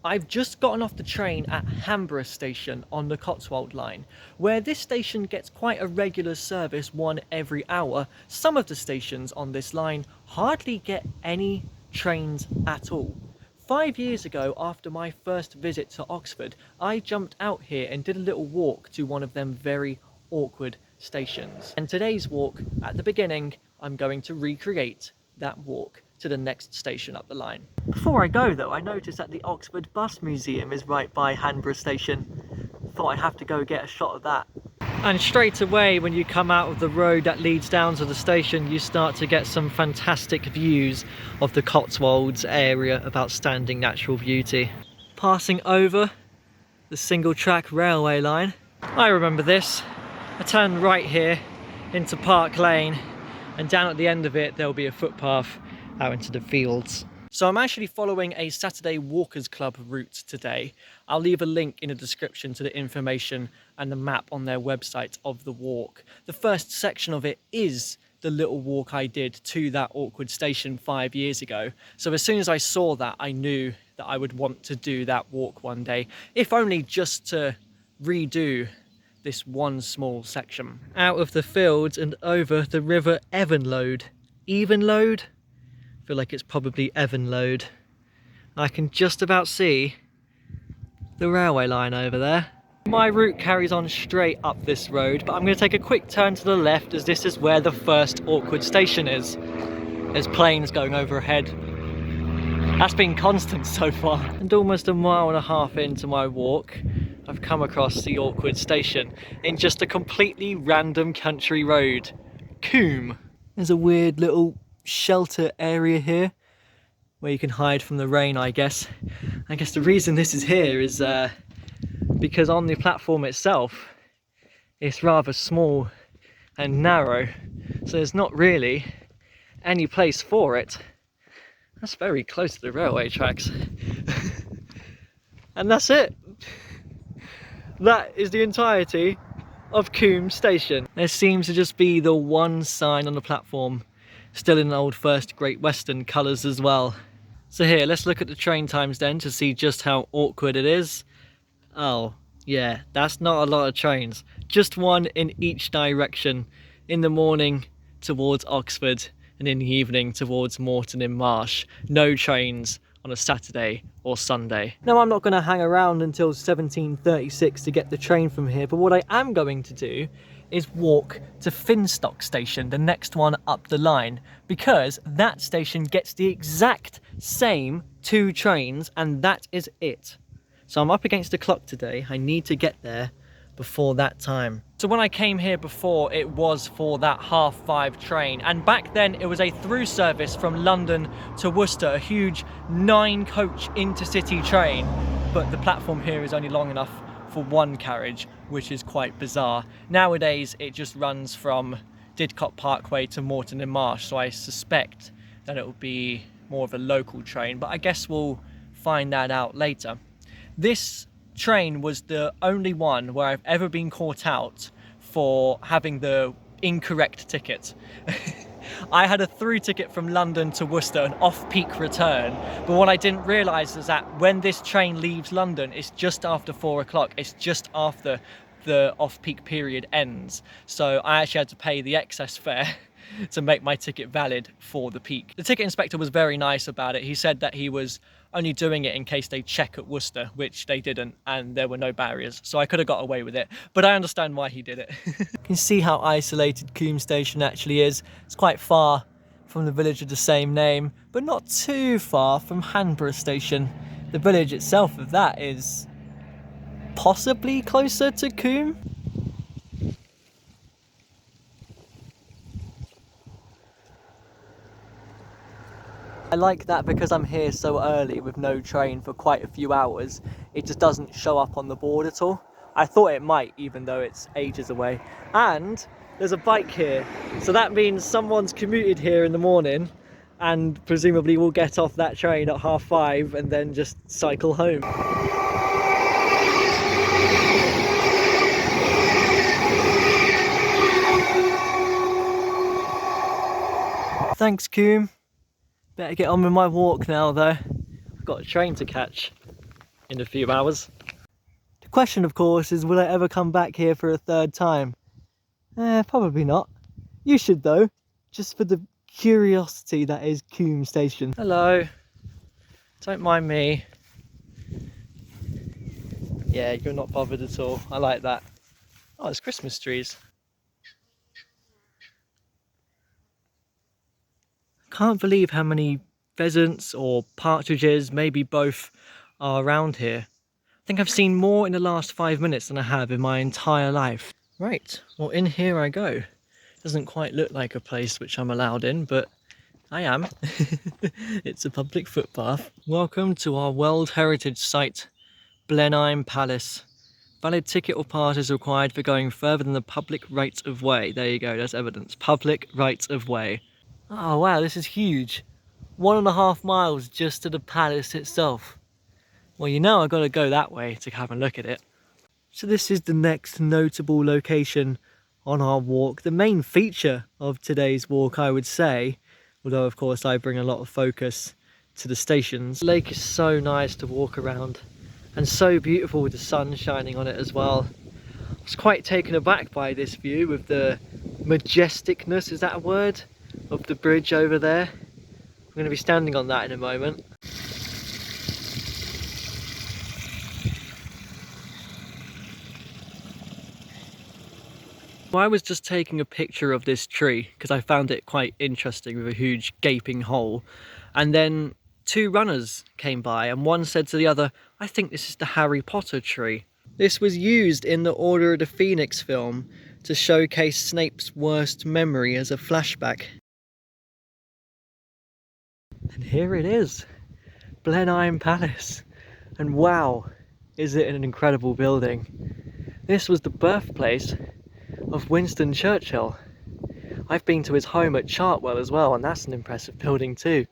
I've just gotten off the train at Hanborough station on the Cotswold Line, where this station gets quite a regular service, one every hour. Some of the stations on this line hardly get any trains at all. 5 years ago, after my first visit to Oxford, I jumped out here and did a little walk to one of them very awkward stations. And today's walk, at the beginning, I'm going to recreate that walk to the next station up the line. Before I go though, I noticed that the Oxford Bus Museum is right by Hanborough station. Thought I'd have to go get a shot of that. And straight away when you come out of the road that leads down to the station, you start to get some fantastic views of the Cotswolds area of outstanding natural beauty. Passing over the single track railway line. I remember this. I turn right here into Park Lane, and down at the end of it there'll be a footpath out into the fields. So I'm actually following a Saturday Walkers Club route today. I'll leave a link in the description to the information and the map on their website of the walk. The first section of it is the little walk I did to that awkward station 5 years ago. So as soon as I saw that, I knew that I would want to do that walk one day, if only just to redo this one small section. Out of the fields and over the River Evenlode. Evenlode? I feel like it's probably Evenlode. I can just about see the railway line over there. My route carries on straight up this road, but I'm going to take a quick turn to the left as this is where the first awkward station is. There's planes going overhead. That's been constant so far. And almost 1.5 miles into my walk, I've come across the awkward station in just a completely random country road. Combe. There's a weird little shelter area here where you can hide from the rain, I guess. I guess the reason this is here is because on the platform itself it's rather small and narrow, so there's not really any place for it. That's very close to the railway tracks. And that's it. That is the entirety of Combe station. There seems to just be the one sign on the platform, still in old First Great Western colours as well. So here, let's look at the train times then to see just how awkward it is. Oh, yeah, that's not a lot of trains. Just one in each direction. In the morning towards Oxford and in the evening towards Moreton in Marsh. No trains on a Saturday or Sunday. Now, I'm not going to hang around until 17:36 to get the train from here, but what I am going to do is walk to Finstock station, the next one up the line, because that station gets the exact same 2 trains and that is it. So I'm up against the clock today. I need to get there before that time. So when I came here before, it was for that 5:30 train, and back then it was a through service from London to Worcester, a huge 9-coach intercity train, but the platform here is only long enough for 1 carriage, which is quite bizarre. Nowadays it just runs from Didcot Parkway to Moreton in Marsh, so I suspect that it will be more of a local train, but I guess we'll find that out later. This train was the only one where I've ever been caught out for having the incorrect ticket. I had a through ticket from London to Worcester, an off-peak return, but what I didn't realise is that when this train leaves London, it's just after 4 o'clock, it's just after the off-peak period ends, so I actually had to pay the excess fare to make my ticket valid for the peak. The ticket inspector was very nice about it. He said that he was only doing it in case they check at Worcester, which they didn't, and there were no barriers, so I could have got away with it, but I understand why he did it. You can see how isolated Combe station actually is. It's quite far from the village of the same name, but not too far from Hanborough station. The village itself of that is possibly closer to Combe. I like that because I'm here so early with no train for quite a few hours, it just doesn't show up on the board at all. I thought it might, even though it's ages away. And there's a bike here, so that means someone's commuted here in the morning and presumably will get off that train at 5:30 and then just cycle home. Thanks, Combe. Better get on with my walk now though. I've got a train to catch. in a few hours. The question, of course, is will I ever come back here for a third time? Probably not. You should though, just for the curiosity that is Combe Station. Hello. Don't mind me. Yeah, you're not bothered at all. I like that. Oh, there's Christmas trees. Can't believe how many pheasants or partridges, maybe both, are around here. I think I've seen more in the last 5 minutes than I have in my entire life. Right, well in here I go. Doesn't quite look like a place which I'm allowed in, but I am. It's a public footpath. Welcome to our World Heritage Site, Blenheim Palace. Valid ticket or pass is required for going further than the public right of way. There you go, that's evidence. Public right of way. Oh wow, this is huge. 1.5 miles just to the palace itself. Well, you know I've got to go that way to have a look at it. So this is the next notable location on our walk. The main feature of today's walk, I would say, although of course I bring a lot of focus to the stations. The lake is so nice to walk around and so beautiful with the sun shining on it as well. I was quite taken aback by this view with the majesticness, is that a word, of the bridge over there. I'm going to be standing on that in a moment. I was just taking a picture of this tree because I found it quite interesting with a huge gaping hole, and then 2 runners came by and one said to the other, I think this is the Harry Potter tree. This was used in the Order of the Phoenix film to showcase Snape's worst memory as a flashback. And here it is, Blenheim Palace, and wow, is it an incredible building. This was the birthplace of Winston Churchill. I've been to his home at Chartwell as well, and that's an impressive building too.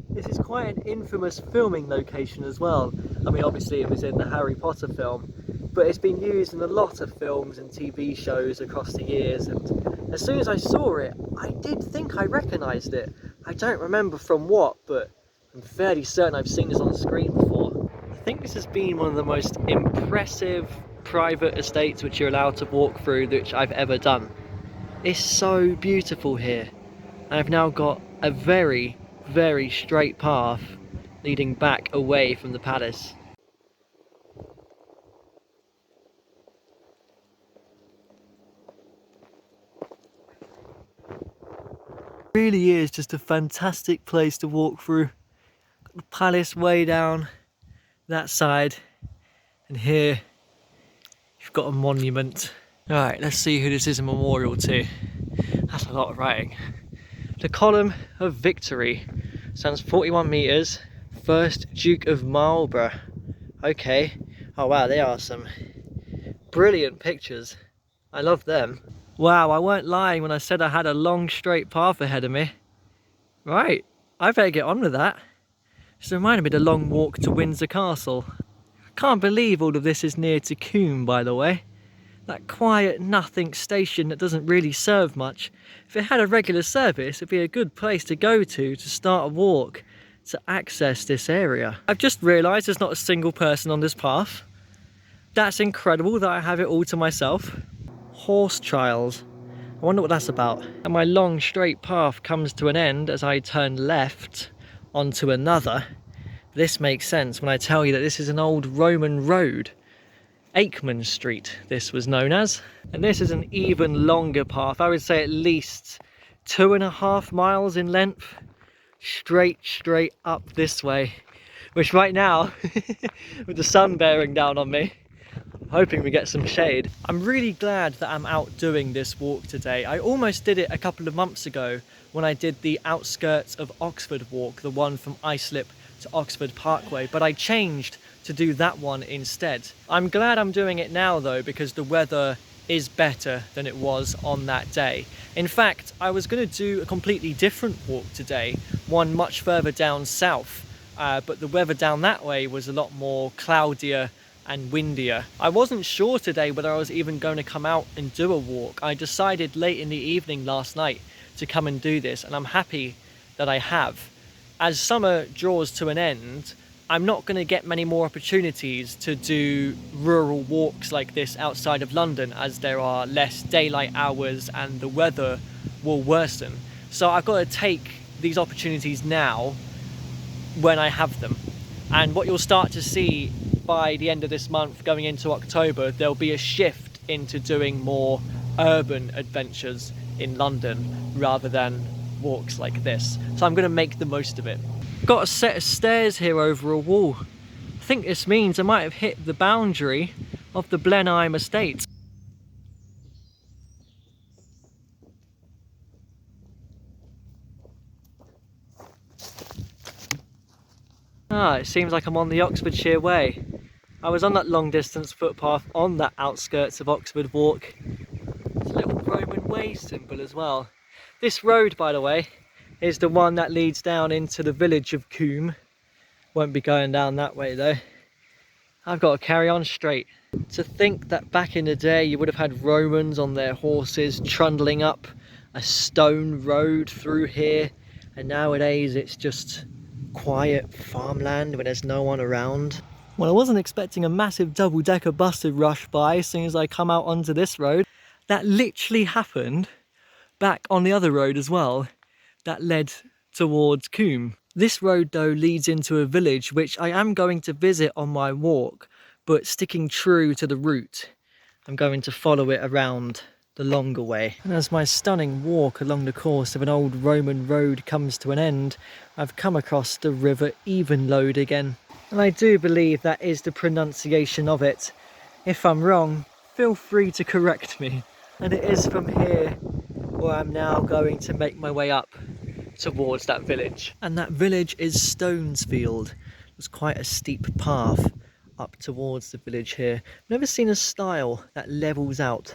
This is quite an infamous filming location as well. I mean, obviously it was in the Harry Potter film, but it's been used in a lot of films and TV shows across the years, and as soon as I saw it, I did think I recognised it. I don't remember from what, but I'm fairly certain I've seen this on screen before. I think this has been one of the most impressive private estates which you're allowed to walk through which I've ever done. It's so beautiful here. I've now got a very, very straight path leading back away from the palace. It really is just a fantastic place to walk through. Got the palace way down that side, and here you've got a monument. Alright, let's see who this is a memorial to. That's a lot of writing. The Column of Victory stands 41 metres. 1st Duke of Marlborough. Okay. Oh wow, they are some brilliant pictures. I love them. Wow, I weren't lying when I said I had a long straight path ahead of me. Right, I better get on with that. This reminded me of the long walk to Windsor Castle. Can't believe all of this is near to Combe, by the way. That quiet nothing station that doesn't really serve much. If it had a regular service, it'd be a good place to go to start a walk to access this area. I've just realised there's not a single person on this path. That's incredible that I have it all to myself. Horse trials. I wonder what that's about. And my long straight path comes to an end as I turn left onto another. This makes sense when I tell you that this is an old Roman road. Aikman Street, this was known as. And this is an even longer path. I would say at least 2.5 miles in length. Straight up this way. Which right now, with the sun bearing down on me, I'm hoping we get some shade. I'm really glad that I'm out doing this walk today. I almost did it a couple of months ago when I did the outskirts of Oxford walk, the one from Islip to Oxford Parkway, but I changed to do that one instead. I'm glad I'm doing it now though, because the weather is better than it was on that day. In fact, I was going to do a completely different walk today, one much further down south, but the weather down that way was a lot more cloudier and windier. I wasn't sure today whether I was even going to come out and do a walk. I decided late in the evening last night to come and do this, and I'm happy that I have. As summer draws to an end, I'm not going to get many more opportunities to do rural walks like this outside of London, as there are less daylight hours and the weather will worsen. So I've got to take these opportunities now when I have them. And what you'll start to see by the end of this month going into October, there'll be a shift into doing more urban adventures in London rather than walks like this. So I'm going to make the most of it. Got a set of stairs here over a wall. I think this means I might have hit the boundary of the Blenheim estate. Ah, it seems like I'm on the Oxfordshire Way. I was on that long distance footpath on the outskirts of Oxford Walk. It's a little Roman way symbol as well. This road, by the way, is the one that leads down into the village of Combe. Won't be going down that way though. I've got to carry on straight. To think that back in the day you would have had Romans on their horses trundling up a stone road through here, and nowadays it's just quiet farmland when there's no one around. Well, I wasn't expecting a massive double-decker bus to rush by as soon as I come out onto this road. That literally happened back on the other road as well, that led towards Combe. This road though leads into a village which I am going to visit on my walk, but sticking true to the route, I'm going to follow it around the longer way. And as my stunning walk along the course of an old Roman road comes to an end, I've come across the River Evenlode again. And I do believe that is the pronunciation of it. If I'm wrong, feel free to correct me. And it is from here where I'm now going to make my way up towards that village. And that village is Stonesfield. There's quite a steep path up towards the village here. I've never seen a stile that levels out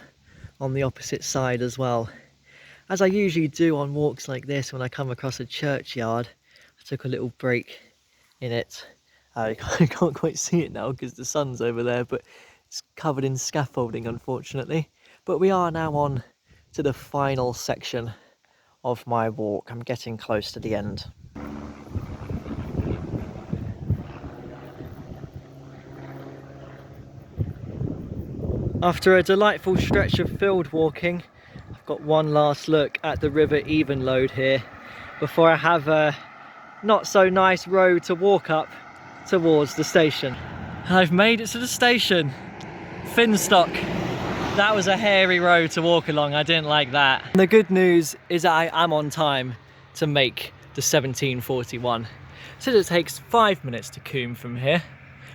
on the opposite side as well. As I usually do on walks like this when I come across a churchyard, I took a little break in it. I can't quite see it now because the sun's over there, but it's covered in scaffolding unfortunately. But we are now on to the final section of my walk. I'm getting close to the end. After a delightful stretch of field walking, I've got one last look at the River Evenlode here before I have a not so nice road to walk up towards the station. I've made it to the station. Finstock. That was a hairy road to walk along, I didn't like that. And the good news is that I am on time to make the 1741. So it takes 5 minutes to Combe from here.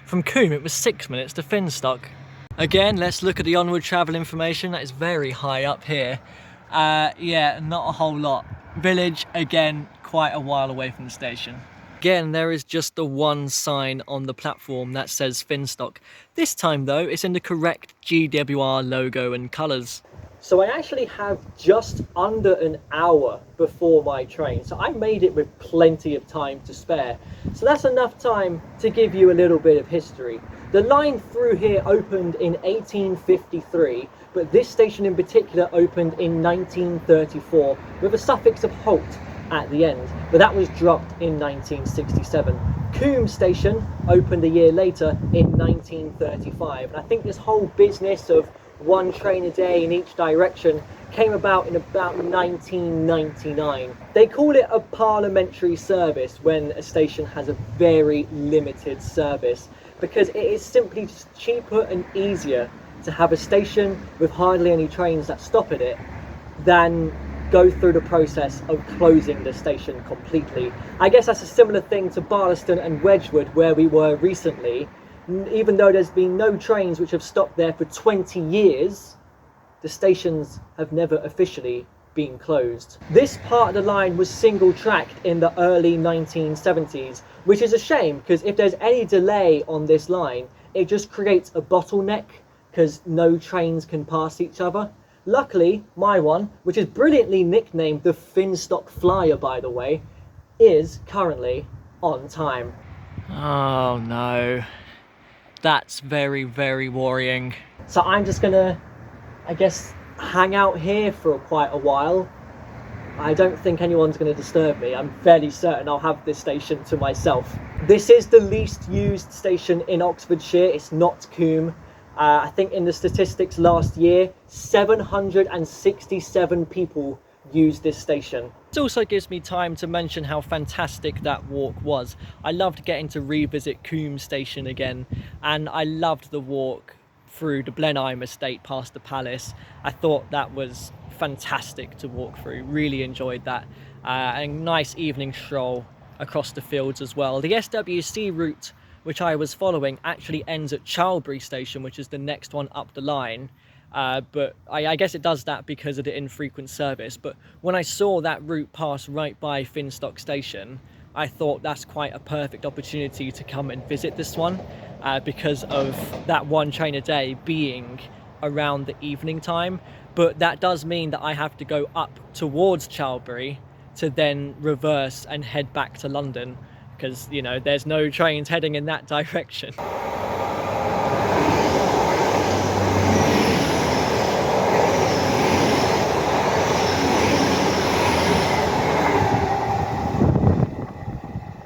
From Combe it was 6 minutes to Finstock. Again, let's look at the onward travel information. That is very high up here. Yeah, not a whole lot. Village, again, quite a while away from the station. Again, there is just the one sign on the platform that says Finstock. This time though, it's in the correct GWR logo and colours. So I actually have just under an hour before my train, so I made it with plenty of time to spare. So that's enough time to give you a little bit of history. The line through here opened in 1853, but this station in particular opened in 1934 with a suffix of halt at the end, but that was dropped in 1967. Combe station opened a year later in 1935, and I think this whole business of one train a day in each direction came about in about 1999. They call it a parliamentary service when a station has a very limited service, because it is simply just cheaper and easier to have a station with hardly any trains that stop at it than go through the process of closing the station completely. I guess that's a similar thing to Barlaston and Wedgwood where we were recently. Even though there's been no trains which have stopped there for 20 years, the stations have never officially been closed. This part of the line was single tracked in the early 1970s, which is a shame because if there's any delay on this line, it just creates a bottleneck because no trains can pass each other. Luckily, my one, which is brilliantly nicknamed the Finstock Flyer by the way, is currently on time. Oh no. That's very, very worrying. So I'm just gonna, I guess, hang out here for quite a while I don't think anyone's going to disturb me. I'm fairly certain I'll have this station to myself. This is the least used station in Oxfordshire. It's not Combe. I think in the statistics last year, 767 people used this station. It also gives me time to mention how fantastic that walk was. I loved getting to revisit Combe station again, and I loved the walk through the Blenheim estate past the palace. I thought that was fantastic to walk through, really enjoyed that. A nice evening stroll across the fields as well. The SWC route which I was following actually ends at Charlbury station, which is the next one up the line. But I guess it does that because of the infrequent service. But when I saw that route pass right by Finstock station, I thought that's quite a perfect opportunity to come and visit this one, because of that one train a day being around the evening time. But that does mean that I have to go up towards Charlbury to then reverse and head back to London, because, you know, there's no trains heading in that direction.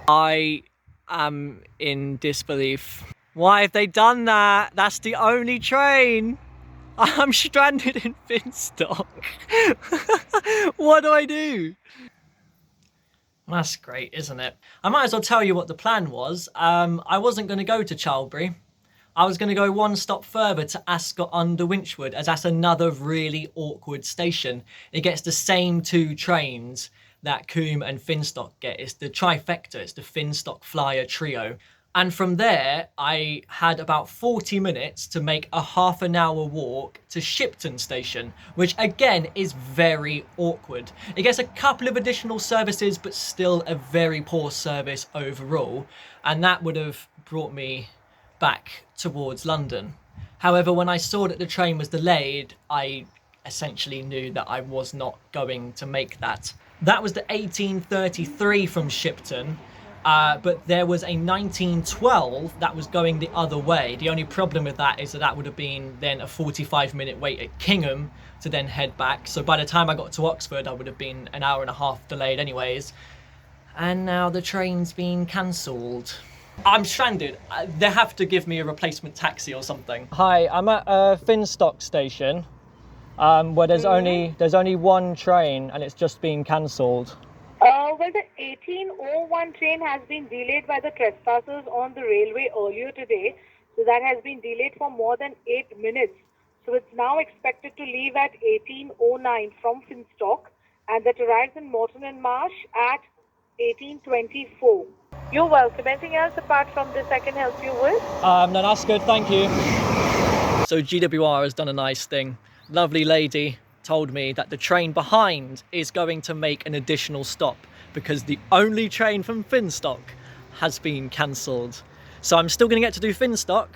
I am in disbelief. Why have they done that? That's the only train. I'm stranded in Finstock. What do I do? That's great, isn't it? I might as well tell you what the plan was. I wasn't going to go to Charlbury. I was going to go one stop further to Ascott-under-Wynchwood, as that's another really awkward station. It gets the same two trains that Combe and Finstock get. It's the trifecta, it's the Finstock Flyer trio. And from there, I had about 40 minutes to make a half-an-hour walk to Shipton station, which again is very awkward. It gets a couple of additional services, but still a very poor service overall. And that would have brought me back towards London. However, when I saw that the train was delayed, I essentially knew that I was not going to make that. That was the 1833 from Shipton. But there was a 1912 that was going the other way. The only problem with that is that that would have been then a 45-minute wait at Kingham to then head back. So by the time I got to Oxford, I would have been an hour and a half delayed anyways. And now the train's been cancelled. I'm stranded. They have to give me a replacement taxi or something. Hi, I'm at Finstock station, where there's only one train and it's just been cancelled. Well, the 1801 train has been delayed by the trespassers on the railway earlier today. So that has been delayed for more than 8 minutes. So it's now expected to leave at 1809 from Finstock, and that arrives in Morton and Marsh at 1824. You're welcome. Anything else apart from this I can help you with? No, that's good, thank you. So GWR has done a nice thing. Lovely lady told me that the train behind is going to make an additional stop because the only train from Finstock has been cancelled. So I'm still going to get to do Finstock.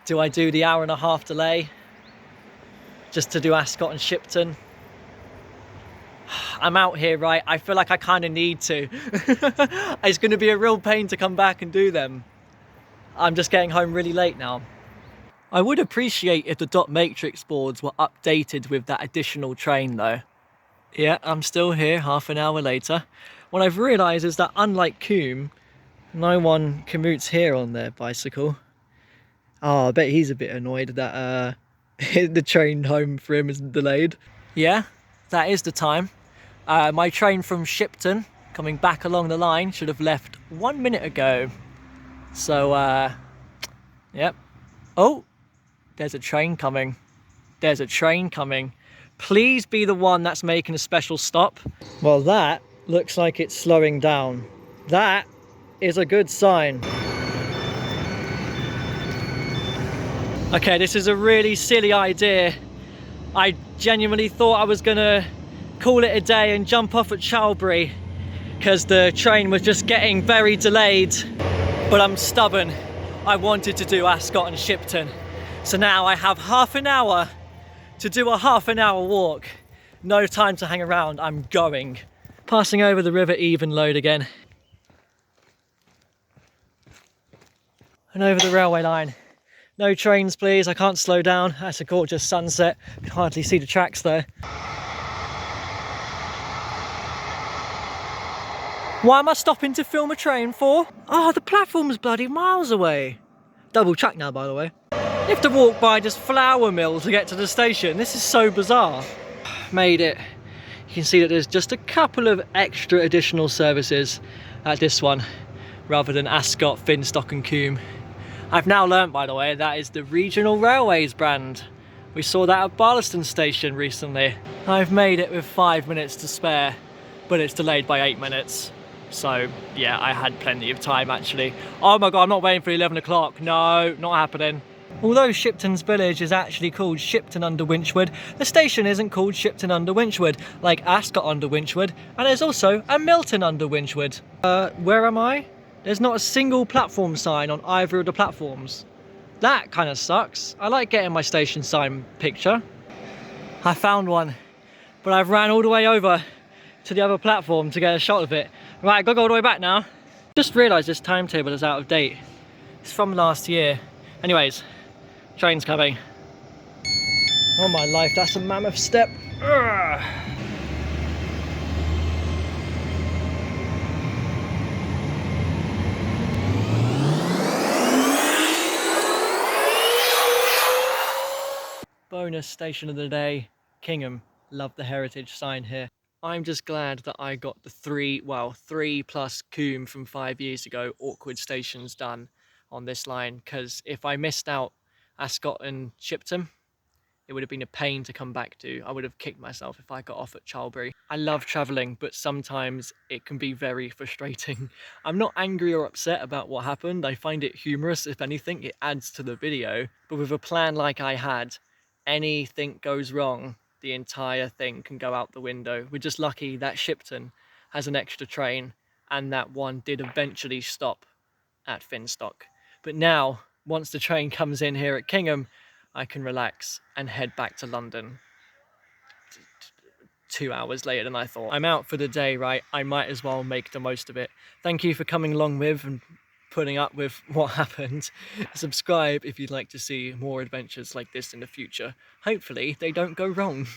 Do I do the hour and a half delay just to do Ascot and Shipton? I'm out here, right? I feel like I kind of need to. It's going to be a real pain to come back and do them. I'm just getting home really late now. I would appreciate if the dot matrix boards were updated with that additional train though. Yeah, I'm still here half an hour later. What I've realised is that unlike Combe, no one commutes here on their bicycle. Oh, I bet he's a bit annoyed that the train home for him is delayed. Yeah, that is the time. My train from Shipton, coming back along the line, should have left 1 minute ago. So, yep. Oh! There's a train coming. There's a train coming. Please be the one that's making a special stop. Well, that looks like it's slowing down. That is a good sign. Okay, this is a really silly idea. I genuinely thought I was gonna call it a day and jump off at Charlbury because the train was just getting very delayed. But I'm stubborn. I wanted to do Ascot and Shipton. So now I have half an hour to do a half-an-hour walk. No time to hang around, I'm going. Passing over the River Evenlode again. And over the railway line. No trains please, I can't slow down. That's a gorgeous sunset. I can hardly see the tracks though. Why am I stopping to film a train for? Oh, the platform's bloody miles away. Double track now, by the way. You have to walk by just flour mill to get to the station. This is so bizarre. Made it. You can see that there's just a couple of extra additional services at this one, rather than Ascot, Finstock and Combe. I've now learnt, by the way, that is the Regional Railways brand. We saw that at Barlaston Station recently. I've made it with 5 minutes to spare, but it's delayed by 8 minutes. So yeah, I had plenty of time actually. Oh my god, I'm not waiting for 11 o'clock. No, not happening. Although Shipton's village is actually called Shipton-under-Wynchwood, the station isn't called Shipton-under-Wynchwood, like Ascott-under-Wynchwood, and there's also a Milton-under-Wynchwood. Where am I? There's not a single platform sign on either of the platforms. That kind of sucks. I like getting my station sign picture. I found one, but I've ran all the way over to the other platform to get a shot of it. Right, gotta go all the way back now. Just realised this timetable is out of date. It's from last year. Anyways, train's coming. Oh my life, that's a mammoth step. Ugh. Bonus station of the day, Kingham. Love the heritage sign here. I'm just glad that I got the three plus Combe from 5 years ago awkward stations done on this line, because if I missed out Ascot and Shipton, it would have been a pain to come back to. I would have kicked myself if I got off at Charlbury. I love travelling, but sometimes it can be very frustrating. I'm not angry or upset about what happened. I find it humorous. If anything, it adds to the video. But with a plan like I had, anything goes wrong, the entire thing can go out the window. We're just lucky that Shipton has an extra train and that one did eventually stop at Finstock. But now, once the train comes in here at Kingham, I can relax and head back to London 2 hours later than I thought. I'm out for the day, right? I might as well make the most of it. Thank you for coming along with and putting up with what happened. Subscribe if you'd like to see more adventures like this in the future. Hopefully they don't go wrong.